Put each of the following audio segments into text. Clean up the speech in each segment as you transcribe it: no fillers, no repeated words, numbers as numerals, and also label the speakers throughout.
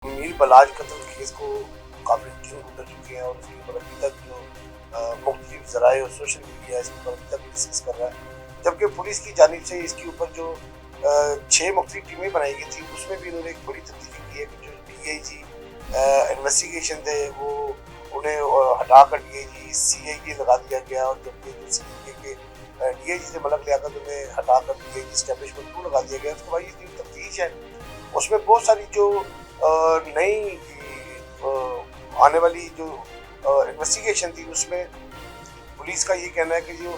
Speaker 1: मीर बलाज कत्ल केस को काफ़ी दिन गुजर चुके हैं और उसके ऊपर अभी तक जो मुख्तलिफ ज़राए और सोशल मीडिया इसके ऊपर अभी तक डिस्कस कर रहा है, जबकि पुलिस की जानिब से इसके ऊपर जो 6 मुख्तलिफ टीमें बनाई गई थी उसमें भी इन्होंने एक बड़ी तब्दीली की है कि जो DIG इन्वेस्टिगेशन थे वो उन्हें हटाकर DIG CID लगा दिया गया, और जबकि जो CID के DIG से मलक लियाकत उन्हें हटाकर DIG एस्टेब्लिशमेंट 2 लगा दिया गया। उसके बाद ये जो तफ्तीश है उसमें बहुत सारी जो नई आने वाली जो इन्वेस्टिगेशन थी उसमें पुलिस का ये कहना है कि जो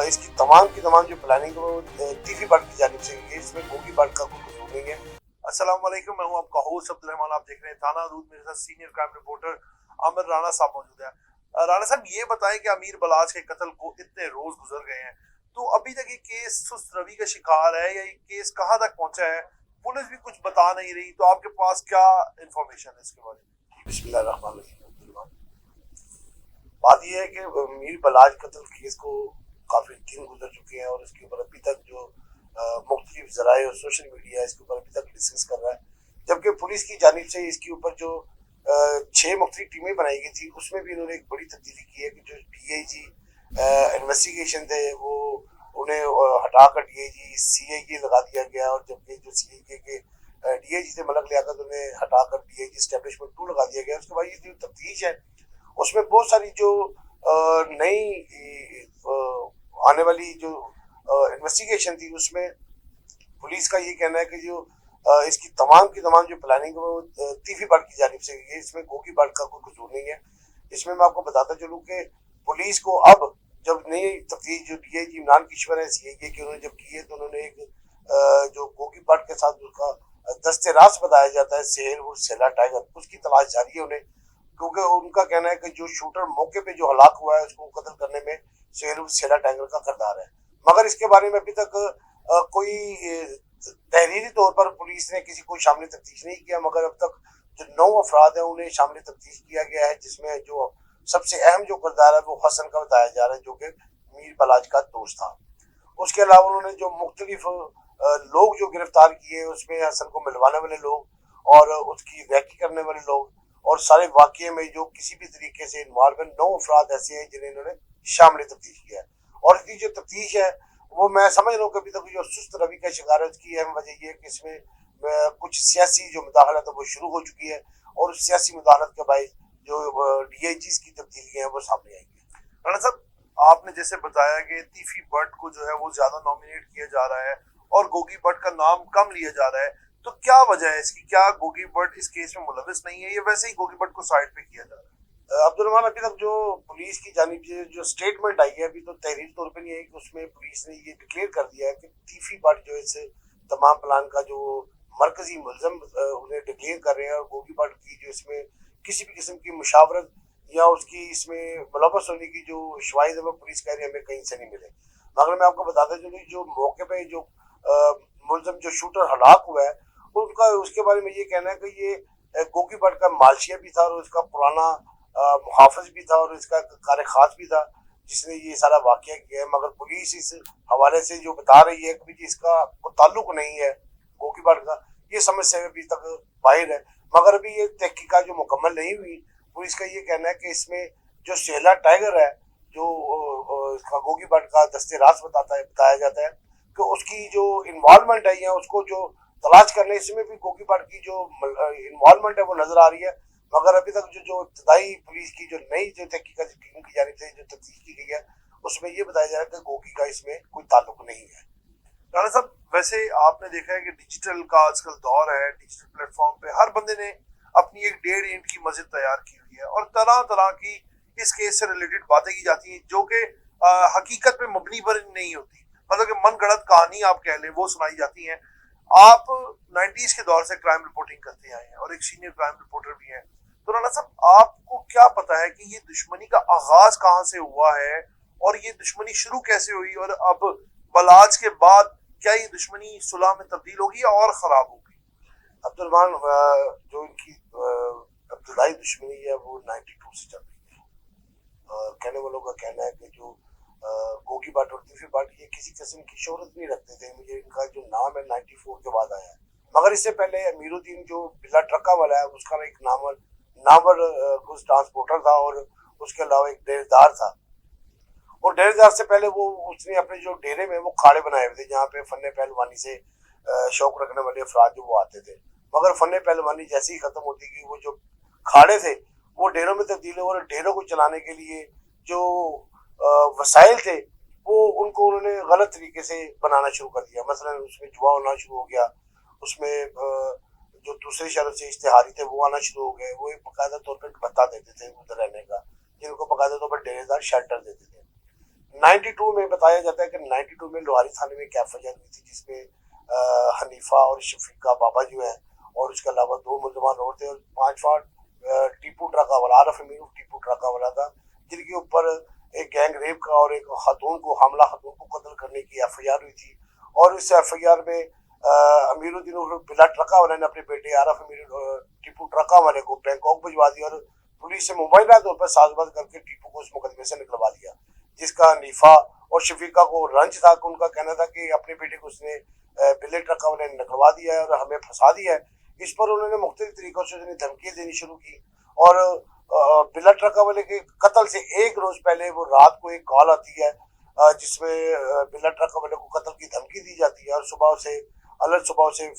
Speaker 1: इसकी तमाम की तमाम जो प्लानिंग वो तीफी बट की जानिब से है, इसमें गोगी बट का कोई कसूर नहीं है। अस्सलाम वालेकुम, मैं हूं आपका होस्ट अब्दुल रहमान। आप देख रहे हैं थाना दूध। मेरे साथ senior crime reporter Aamir Rana साहब मौजूद है। राणा साहब, ये बताएं कि अमीर बलाज के कत्ल को इतने रोज गुजर गए हैं, तो अभी तक ये केस सुस्त रवि का शिकार है या ये केस कहाँ तक पहुंचा है? पुलिस भी कुछ बता नहीं रही, तो आपके पास क्या इंफॉर्मेशन है इसके बारे में? बिस्मिल्लाहिर्रहमानिर्रहीम। बात यह है कि मीर बलाज कत्ल केस को काफ़ी दिन गुजर चुके हैं और इसके ऊपर अभी तक जो मुख्तलिफ ज़राए और सोशल मीडिया इसके ऊपर अभी तक डिस्कस कर रहा है, जबकि पुलिस की जानिब से इसके ऊपर जो 6 मुख्तलिफ टीमें बनाई गई थी उसमें भी इन्होंने एक बड़ी तब्दीली की है कि जो DIG इन्वेस्टिगेशन थे वो उन्हें हटाकर DIG CID लगा दिया गया, और जबकि जो CID के DIG से मलक लियाकत उन्हें हटाकर DIG एस्टेब्लिशमेंट 2 लगा दिया गया। उसके बाद ये जो तफ्तीश है उसमें बहुत सारी जो नई आने वाली जो इन्वेस्टिगेशन थी उसमें पुलिस का ये कहना है कि जो इसकी तमाम की तमाम जो प्लानिंग वो तीफी बट की जानिब से है, इसमें गोगी बट का कोई कसूर नहीं है। इसमें मैं आपको बताता चलूँ कि पुलिस को अब जब नई तफ्तीश जो DIG इमरान किश्वर है CID की उन्होंने जब की है, तो उन्होंने एक जो गोगी बट के साथ उसका दस्ते रास बताया जाता है सेल और सेला टाइगर, उसकी तलाश जारी है उन्हें, क्योंकि उनका कहना है कि जो शूटर मौके पे जो हलाक हुआ है उसको कत्ल करने में सेला टाइगर का किरदार है। मगर इसके बारे में अभी तक कोई तहरीरी तौर पर पुलिस ने किसी को शामिल तफ्तीश नहीं किया, मगर अब तक जो 9 अफराद हैं उन्हें शामिल तफ्तीश किया गया है, जिसमें जो सबसे अहम जो किरदार है वो हसन का बताया जा रहा है, जो कि मीर बलाज का दोस्त था। उसके अलावा उन्होंने जो मुख्तलिफ लोग जो गिरफ्तार किए उसमें हसन को मिलवाने वाले लोग और उसकी रैकी करने वाले लोग और सारे वाक़ये में जो किसी भी तरीके से इन्वॉल्व है 9 अफराद ऐसे हैं जिन्हें इन्होंने शामिल तफ्तीश किया है। और इसकी जो तफ्तीश है वो मैं समझ रहा हूँ कि अभी तक जो सुस्त रवि का शिकार है उसकी अहम वजह ये है कि इसमें कुछ सियासी जो मुदाखलत है वो शुरू हो चुकी है, और उस सियासी मुदाखलत के बाद जो DIGs की तब्दीलियाँ हैं वो सामने आएंगी। राणा साहब, आपने जैसे बताया कि तीफी बट को जो है वो ज्यादा नॉमिनेट किया जा रहा है और गोगी बट का नाम कम लिया जा रहा है, तो क्या वजह है इसकी? क्या गोगी बट इस केस में मुलविस नहीं है या वैसे ही गोगी बट को साइड पे किया जा रहा है? अब्दुल रहमान, अभी तक जो पुलिस की जानिब से जो स्टेटमेंट आई है अभी तो तहरीर तौर पे नहीं है कि उसमें पुलिस ने ये डिक्लेयर कर दिया है कि तीफी बट जो है इस तमाम प्लान का जो मरकजी मुलजम उन्हें डिक्लेयर कर रहे हैं, और गोगी बट की जो इसमें किसी भी किस्म की मुशावरत या उसकी इसमें मुलव्वस होने की जो शवाहिद है वो पुलिस कह रही है हमें कहीं से नहीं मिले। मगर मैं आपको बताता चलूँ जो मौके पे जो मुलजम जो शूटर हलाक हुआ है उनका उसके बारे में ये कहना है कि ये गोगी बट का मालशिया भी था और उसका पुराना मुहाफिज भी था और इसका कार खास भी था जिसने ये सारा वाकया किया है। मगर पुलिस इस हवाले से जो बता रही है कि इसका कोई ताल्लुक नहीं है गोगी बट का, ये समझ से अभी तक बाहर है। मगर अभी ये तहकीकात जो मुकम्मल नहीं हुई, पुलिस का ये कहना है कि इसमें जो सेला टाइगर है जो इसका गोगी बट का दस्ते राज बताया जाता है कि उसकी जो इन्वॉल्वमेंट है या उसको जो तलाश करने इसमें भी गोगी बट की जो इन्वॉल्वमेंट है वो नजर आ रही है। मगर अभी तक जो इब्तदाई पुलिस की जो नई जो तहकीकात टीम की जानिब से जो तफ्तीश की गई है उसमें ये बताया जा रहा है कि गोगी का इसमें कोई ताल्लुक नहीं है। राणा साहब, वैसे आपने देखा है कि डिजिटल का आजकल दौर है, डिजिटल प्लेटफॉर्म पे हर बंदे ने अपनी एक 1.5 इंच की मस्जिद तैयार की हुई है और तरह तरह की इस केस से रिलेटेड बातें की जाती हैं जो कि हकीकत पे मबनी पर नहीं होती, मतलब कि मन गढ़ंत कहानी आप कह लें वो सुनाई जाती हैं। आप 90s के दौर से क्राइम रिपोर्टिंग करते आए हैं और एक सीनियर क्राइम रिपोर्टर भी हैं, तो राणा साहब आपको क्या पता है कि ये दुश्मनी का आगाज कहाँ से हुआ है और ये दुश्मनी शुरू कैसे हुई, और अब बलाज के बाद क्या ये दुश्मनी सुलह में तब्दील होगी या और खराब होगी? अब्दुल रहमान, जो इनकी इब्तदाई दुश्मनी है वो 92 से चल रही है। कहने वालों का कहना है कि जो गोगी बाट और तीफी बाट ये किसी किस्म की शोहरत नहीं रखते थे, मुझे इनका जो नाम है 94 के बाद आया है। مگر اس سے پہلے امیر الدین جو بلا ٹرکا والا ہے اس کا ایک نامور کچھ ٹرانسپورٹر تھا اور اس کے علاوہ ایک ڈیرے دار تھا. اور ڈیرے دار سے پہلے اس نے اپنے جو ڈیرے میں وہ کھاڑے بنائے ہوئے تھے جہاں پہ فن پہلوانی سے شوق رکھنے والے افراد جو وہ آتے تھے. مگر فن پہلوانی جیسے ہی ختم ہوتی گئی وہ جو کھاڑے تھے وہ ڈیروں میں تبدیل ہوئے اور ڈیروں کو چلانے کے لیے جو وسائل تھے وہ ان کو انہوں نے غلط طریقے سے بنانا شروع کر دیا. مثلا اس میں جوا ہونا شروع ہو گیا, اس میں جو دوسرے شہروں سے اشتہاری تھے وہ آنا شروع ہو گئے. وہ ایک باقاعدہ طور پر بھتہ دیتے تھے ادھر رہنے کا, جن کو باقاعدہ طور پر ڈیرے دار شیلٹر دیتے تھے. 92 میں بتایا جاتا ہے کہ 92 میں لوہاری تھانے میں ایک ایف آئی آر ہوئی تھی جس میں حنیفہ اور شفیقہ بابا جو ہیں اور اس کے علاوہ 2 ملزمان اور تھے اور 5 ٹیپو ٹرکا والا عارف امیر ٹیپو ٹرکا والا تھا, جن کے اوپر ایک گینگ ریپ کا اور ایک خاتون کو حاملہ خاتون کو قتل کرنے کی ایف آئی آر ہوئی تھی. اور اس ایف آئی آر میں امیر الدین بلا ٹرکا والے نے اپنے بیٹے عارف امیر ٹیپو ٹرکا والے کو بینکاک بھجوا دیا اور پولیس سے مبینہ طور پر ساز باز کر کے ٹیپو کو اس مقدمے سے نکلوا دیا, جس کا حنیفہ اور شفیقہ کو رنج تھا کہ ان کا کہنا تھا کہ اپنے بیٹے کو اس نے بلے ٹرکا والے نے نکلوا دیا ہے اور ہمیں پھنسا دیا ہے. اس پر انہوں نے مختلف طریقوں سے دھمکیاں دینی شروع کی اور بلا ٹرکا والے کے قتل سے ایک روز پہلے وہ رات کو ایک کال آتی ہے جس میں بلا ٹرکا والے کو قتل کی دھمکی دی جاتی ہے اور صبح سے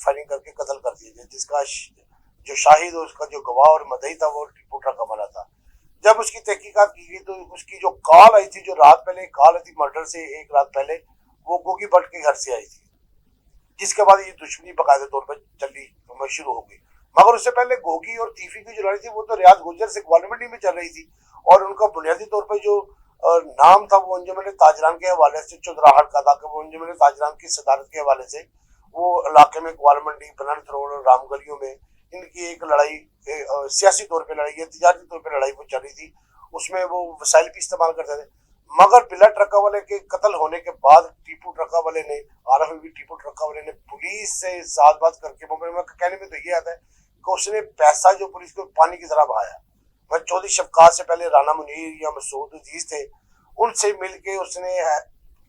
Speaker 1: فائرنگ کر کے قتل کر دیا جائے, جس کا جو شاہد اور اس کا جو گواہ اور مدعی تھا وہ ٹیپو ٹرکا والا تھا. جب اس کی تحقیقات کی گئی تو اس کی جو کال آئی تھی, جو رات پہلے کال آئی تھی مرڈر سے ایک رات پہلے, وہ گوگی بٹ کے گھر سے آئی تھی, جس کے بعد یہ دشمنی باقاعدہ طور پر چلنی شروع ہو گئی. مگر اس سے پہلے گوگی اور تیفی کی جو لڑائی تھی وہ تو ریاض گجر سے گوالمنڈی میں چل رہی تھی اور ان کا بنیادی طور پر جو نام تھا وہ انجمن تاجران کے حوالے سے چودراہٹ کا تھا کہ وہ انجمن تاجران کی صدارت کے حوالے سے وہ علاقے میں گوالمنڈی بنانت روڈ اور رام گلیوں میں ان کی ایک لڑائی سیاسی طور پہ لڑائی ہے, تجارتی طور پہ لڑائی وہ چل رہی تھی. اس میں وہ وسائل بھی استعمال کرتے تھے. مگر بلا ٹرکا والے کے قتل ہونے کے بعد ٹیپو ٹرکا والے نے عارف امیر ٹیپو ٹرکا والے نے پولیس سے ساز باز کر کے کہنے میں تو یہ آتا ہے کہ اس نے پیسہ جو پولیس کو پانی کی طرح بہایا. میں چودھری شفقات سے پہلے رانا منیر یا مسعود عزیز تھے, ان سے مل کے اس نے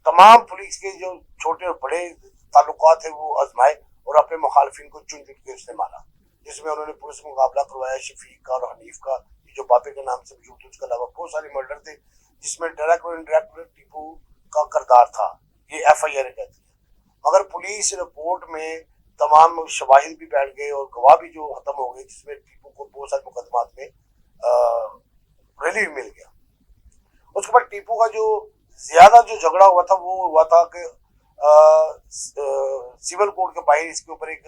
Speaker 1: تمام پولیس کے جو چھوٹے اور بڑے تعلقات ہیں وہ آزمائے اور اپنے مخالفین کو چن چن کے اس نے مارا, جس میں انہوں نے پولیس مقابلہ کروایا شفیق کا اور حنیف کا جو بابے کے نام سے موجود تھے. اس کے علاوہ بہت سارے مرڈر تھے جس میں ڈائریکٹ اور انڈائریکٹ ٹیپو کا کردار تھا, یہ ایف آئی آر کہتی ہے. مگر پولیس رپورٹ میں تمام شواہد بھی بیٹھ گئے اور گواہ بھی جو ختم ہو گئے, جس میں ٹیپو کو بہت سارے مقدمات میں ریلیو مل گیا. اس کے بعد ٹیپو کا جو زیادہ جو جھگڑا ہوا تھا وہ ہوا تھا کہ سول کوڈ کے باہر اس کے اوپر ایک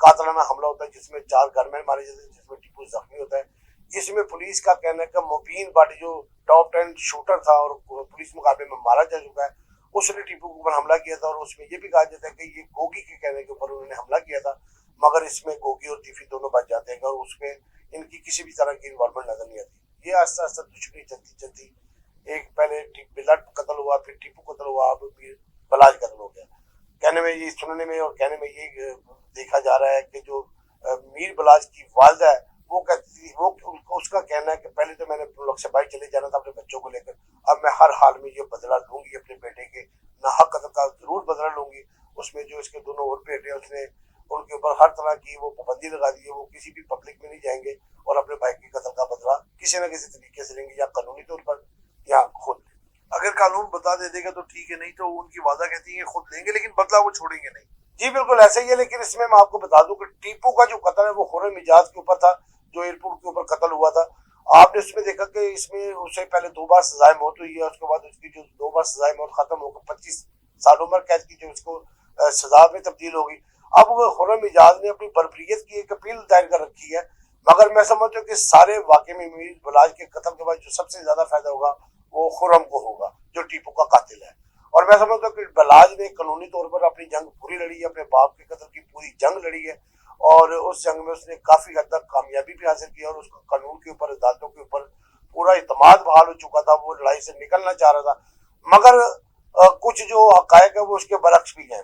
Speaker 1: قاتلانہ حملہ ہوتا ہے جس میں 4 گن مین مارے جاتے ہیں, جس میں ٹیپو زخمی ہوتا ہے. اس میں پولیس کا کہنا ہے کہ مبین بٹ جو ٹاپ 10 شوٹر تھا اور پولیس مقابلے میں مارا جا چکا ہے, اس نے ٹیپو کے اوپر حملہ کیا تھا اور اس میں یہ بھی کہا جاتا ہے کہ یہ گوگی کے کہنے کے اوپر انہوں نے حملہ کیا تھا. مگر اس میں گوگی اور تیفی دونوں بچ جاتے ہیں اور اس میں ان کی کسی بھی طرح کی انوالومنٹ نظر نہیں آتی. یہ آہستہ آہستہ دشمنی چلتی ایک پہلے بلا قتل ہوا, پھر ٹیپو قتل ہوا, اب پھر بلاج قتل ہو گیا. کہنے میں یہ سننے میں اور کہنے میں یہ دیکھا جا رہا ہے کہ جو میر بلاج کی والدہ ہے وہ کہتی, وہ اس کا کہنا ہے کہ پہلے تو میں نے لوگ سے باہر چلے جانا تھا اپنے بچوں کو لے کر, اب میں ہر حال میں یہ بدلہ لوں گی اپنے بیٹے کے ناحق قتل کا ضرور بدلہ لوں گی. اس میں جو اس کے دونوں اور بیٹے ہیں اس نے ان کے اوپر ہر طرح کی وہ پابندی لگا دی ہے, وہ کسی بھی پبلک میں نہیں جائیں گے اور اپنے بھائی کے قتل کا بدلہ کسی نہ کسی طریقے سے لیں گے, یا قانونی طور پر یا خود.
Speaker 2: اگر قانون بتا دے گا تو ٹھیک ہے, نہیں تو ان کی وعدہ کہتی ہیں خود لیں گے لیکن بدلہ وہ چھوڑیں گے نہیں.
Speaker 1: جی بالکل ایسا ہی ہے. لیکن اس میں آپ کو بتا دوں کہ ٹیپو کا جو قتل ہے وہ خرم اجاز کے اوپر تھا جو ایئرپورٹ کے اوپر قتل ہوا تھا. آپ نے اس میں دیکھا کہ اس میں اس سے پہلے 2 بار سزائے موت ہوئی ہے, اس کے بعد اس کی جو 2 بار سزائے موت ختم ہو کر 25 سال عمر قید کی جو اس کو سزا میں تبدیل ہوگی. اب وہ خرم اجاز نے اپنی بربریت کی ایک اپیل دائر کر رکھی ہے, مگر میں سمجھتا ہوں کہ سارے واقعے میں میر بلاج کے قتل کے بعد جو سب سے زیادہ فائدہ ہوگا وہ خرم کو ہوگا جو ٹیپو کا قاتل ہے. اور میں سمجھتا ہوں کہ بلاج نے قانونی طور پر اپنی جنگ پوری لڑی ہے, اپنے باپ کے قتل کی پوری جنگ لڑی ہے اور اس جنگ میں اس نے کافی حد تک کامیابی بھی حاصل کی اور اس کا قانون کے اوپر عدالتوں کے اوپر پورا اعتماد بحال ہو چکا تھا. وہ لڑائی سے نکلنا چاہ رہا تھا, مگر کچھ جو حقائق ہے وہ اس کے برعکس بھی ہیں.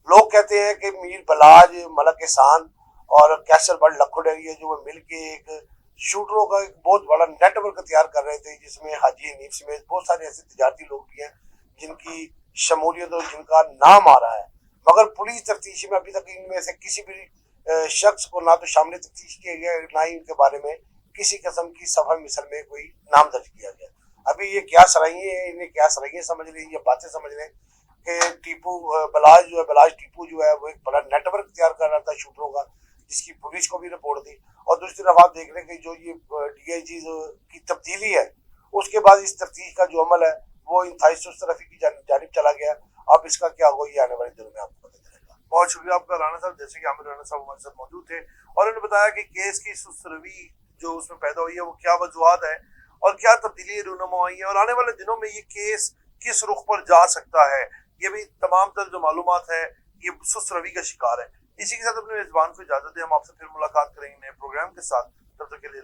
Speaker 1: لوگ کہتے ہیں کہ میر بلاج, ملک احسان اور کیسر بٹ لکھو ڈیری جو وہ مل کے ایک شوٹروں کا ایک بہت بڑا نیٹ ورک تیار کر رہے تھے, جس میں حاجی حنیف سمیت بہت سارے ایسے تجارتی لوگ بھی ہیں جن کی شمولیت اور جن کا نام آ رہا ہے. مگر پولیس تفتیش میں ابھی تک ان میں سے کسی بھی शख्स को ना तो शामिल तफ्तीश किया गया, ना ही उनके बारे में किसी किस्म की सफा मिसल में कोई नाम दर्ज किया गया। अभी ये क्या सराहिए हैं, इन्हें क्या सराहिए समझ लें, ये बातें समझ लें कि टीपू बलाज जो है, बलाज टीपू जो है, वो एक बड़ा नेटवर्क तैयार कर रहा था शूटरों का, जिसकी पुलिस को भी रिपोर्ट दी। और दूसरी तरफ आप देख रहे हैं कि जो ये DIG की तब्दीली है, उसके बाद इस तफ्तीश का जो अमल है वो इंतहाई सुस्त रफी की जानिब चला गया। अब इसका क्या होगा ये आने वाले दिनों में आपको पता चलेगा।
Speaker 2: बहुत शुक्रिया आपका राणा साहब। जैसे कि आमिर राणा साहब हमारे साथ मौजूद थे और उन्होंने बताया कि केस की सुस्त रवि जो उसमें पैदा हुई है वो क्या वजूहत है और क्या तब्दीली रूनुमा हुई है और आने वाले दिनों में ये केस किस रुख पर जा सकता है, ये भी तमाम तर जो मालूमात है ये सुस्त रवि का शिकार है। इसी के साथ अपने मेजबान को इजाजत दें, हम आपसे फिर मुलाकात करेंगे नए प्रोग्राम के साथ। तब तक के लिए